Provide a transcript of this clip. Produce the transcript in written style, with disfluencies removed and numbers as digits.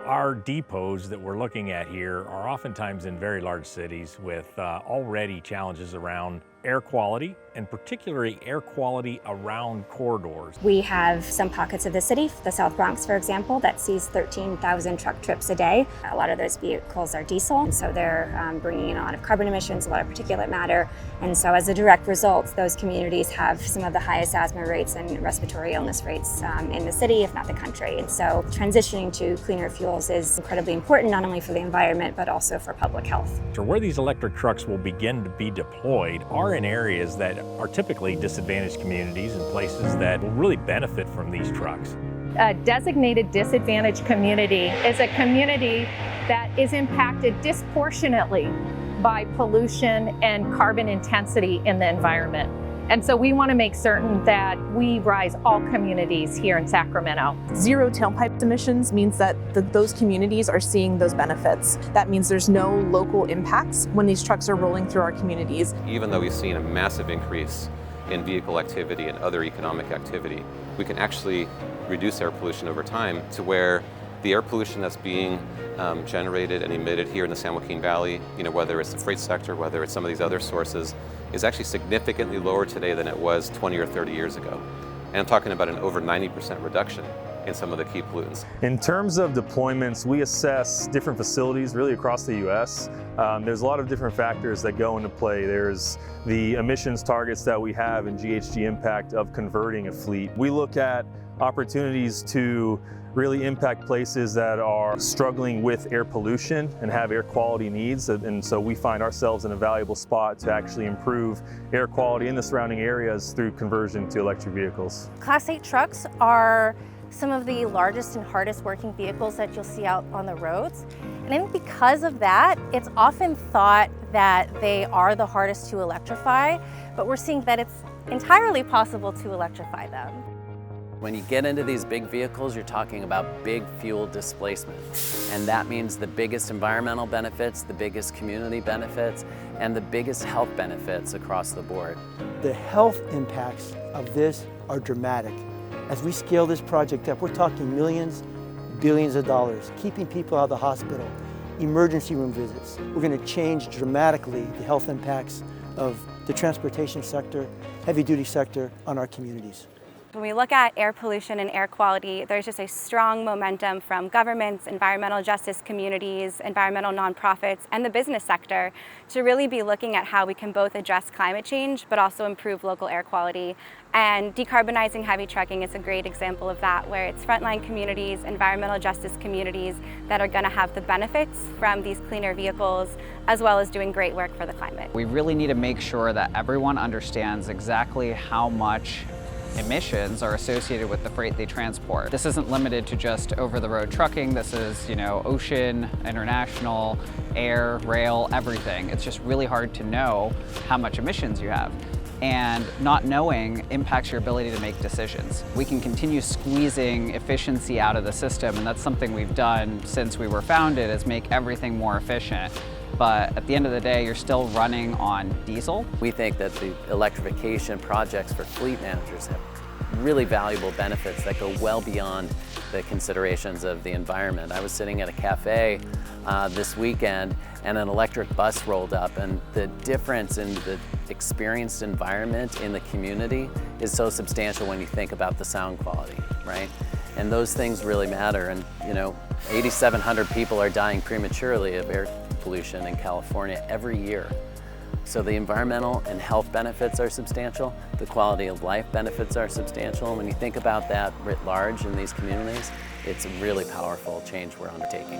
Our depots that we're looking at here are oftentimes in very large cities with already challenges around air quality, and particularly air quality around corridors. We have some pockets of the city, the South Bronx, for example, that sees 13,000 truck trips a day. A lot of those vehicles are diesel, and so they're bringing in a lot of carbon emissions, a lot of particulate matter. And so as a direct result, those communities have some of the highest asthma rates and respiratory illness rates in the city, if not the country. And so transitioning to cleaner fuels is incredibly important, not only for the environment, but also for public health. So where these electric trucks will begin to be deployed are in areas that are typically disadvantaged communities and places that will really benefit from these trucks. A designated disadvantaged community is a community that is impacted disproportionately by pollution and carbon intensity in the environment. And so we want to make certain that we rise all communities here in Sacramento. Zero tailpipe emissions means that those communities are seeing those benefits. That means there's no local impacts when these trucks are rolling through our communities. Even though we've seen a massive increase in vehicle activity and other economic activity, we can actually reduce air pollution over time to where the air pollution that's being generated and emitted here in the San Joaquin Valley, whether it's the freight sector, whether it's some of these other sources, is actually significantly lower today than it was 20 or 30 years ago. And I'm talking about an over 90% reduction in some of the key pollutants. In terms of deployments, we assess different facilities really across the U.S. There's a lot of different factors that go into play. There's the emissions targets that we have and GHG impact of converting a fleet. We look at opportunities to really impact places that are struggling with air pollution and have air quality needs. And so we find ourselves in a valuable spot to actually improve air quality in the surrounding areas through conversion to electric vehicles. Class 8 trucks are some of the largest and hardest working vehicles that you'll see out on the roads. And I think because of that, it's often thought that they are the hardest to electrify, but we're seeing that it's entirely possible to electrify them. When you get into these big vehicles, you're talking about big fuel displacement. And that means the biggest environmental benefits, the biggest community benefits, and the biggest health benefits across the board. The health impacts of this are dramatic. As we scale this project up, we're talking millions, billions of dollars, keeping people out of the hospital, emergency room visits. We're going to change dramatically the health impacts of the transportation sector, heavy-duty sector on our communities. When we look at air pollution and air quality, there's just a strong momentum from governments, environmental justice communities, environmental nonprofits, and the business sector to really be looking at how we can both address climate change but also improve local air quality. And decarbonizing heavy trucking is a great example of that, where it's frontline communities, environmental justice communities that are going to have the benefits from these cleaner vehicles, as well as doing great work for the climate. We really need to make sure that everyone understands exactly how much emissions are associated with the freight they transport. This isn't limited to just over-the-road trucking. This is, ocean, international, air, rail, everything. It's just really hard to know how much emissions you have. And not knowing impacts your ability to make decisions. We can continue squeezing efficiency out of the system, and that's something we've done since we were founded, is make everything more efficient. But at the end of the day, you're still running on diesel. We think that the electrification projects for fleet managers have really valuable benefits that go well beyond the considerations of the environment. I was sitting at a cafe this weekend and an electric bus rolled up, and the difference in the experienced environment in the community is so substantial when you think about the sound quality, right? And those things really matter. And 8,700 people are dying prematurely of air pollution in California every year. So the environmental and health benefits are substantial, the quality of life benefits are substantial, and when you think about that writ large in these communities, it's a really powerful change we're undertaking.